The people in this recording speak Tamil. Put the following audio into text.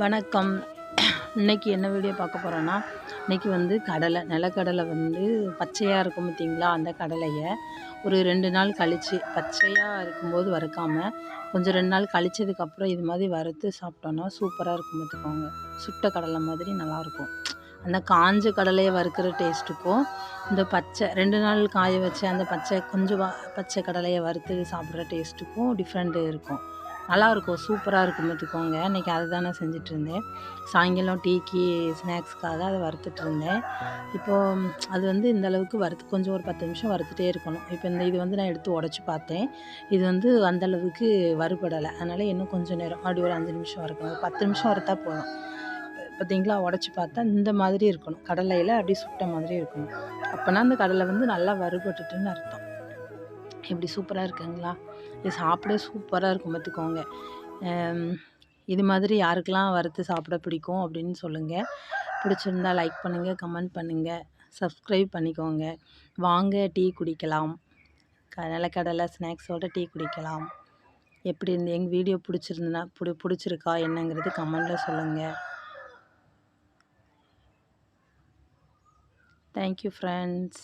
வணக்கம். இன்றைக்கி என்ன வீடியோ பார்க்க போகிறோன்னா, இன்றைக்கி வந்து நிலக்கடலை வந்து பச்சையாக இருக்கும் பார்த்தீங்களா, அந்த கடலையை ஒரு 2 நாள் கழித்து பச்சையாக இருக்கும்போது வறுக்காமல் கொஞ்சம் 2 நாள் கழிச்சதுக்கப்புறம் இது மாதிரி வறுத்து சாப்பிட்டோன்னா சூப்பராக இருக்கும் பார்த்துக்கோங்க. சுட்ட கடலை மாதிரி நல்லாயிருக்கும். அந்த காஞ்ச கடலையை வறுக்கிற டேஸ்ட்டுக்கும் இந்த பச்சை 2 நாள் காய வச்சு அந்த பச்சை கடலையை வறுத்து சாப்பிட்ற டேஸ்ட்டுக்கும் டிஃப்ரெண்ட்டு இருக்கும். நல்லாயிருக்கும், சூப்பராக இருக்கும் பார்த்துக்கோங்க. இன்றைக்கி அதை தான் நான் செஞ்சிட்ருந்தேன். சாயங்காலம் டீக்கு ஸ்நாக்ஸ்க்காக அதை வறுத்துட்ருந்தேன். இப்போது அது வந்து இந்த அளவுக்கு கொஞ்சம் ஒரு 10 நிமிஷம் வறுத்துட்டே இருக்கணும். இப்போ இது வந்து நான் எடுத்து உடச்சி பார்த்தேன். இது வந்து அந்தளவுக்கு வறுபடலை. அதனால் இன்னும் கொஞ்சம் நேரம் அப்படி ஒரு 5 நிமிஷம் வறுக்கணும். 10 நிமிஷம் வறுத்தா போதும். பார்த்தீங்களா, உடச்சி பார்த்தா இந்த மாதிரி இருக்கணும். கடலையில் அப்படியே சுட்ட மாதிரி இருக்கணும். அப்போனா அந்த கடலை வந்து நல்லா வறுபட்டுட்டுன்னு அர்த்தம். எப்படி சூப்பராக இருக்குங்களா? இது சாப்பிட சூப்பராக இருக்கும் பார்த்துக்கோங்க. இது மாதிரி யாருக்கெல்லாம் வறுத்து சாப்பிட பிடிக்கும் அப்படின்னு சொல்லுங்கள். பிடிச்சிருந்தா லைக் பண்ணுங்கள், கமெண்ட் பண்ணுங்கள், சப்ஸ்கிரைப் பண்ணிக்கோங்க. வாங்க டீ குடிக்கலாம். நிலக்கடலை ஸ்நாக்ஸோட டீ குடிக்கலாம். எப்படி எங்கள் வீடியோ பிடிச்சிருக்கா என்னங்கிறது கமெண்டில் சொல்லுங்கள். Thank you friends.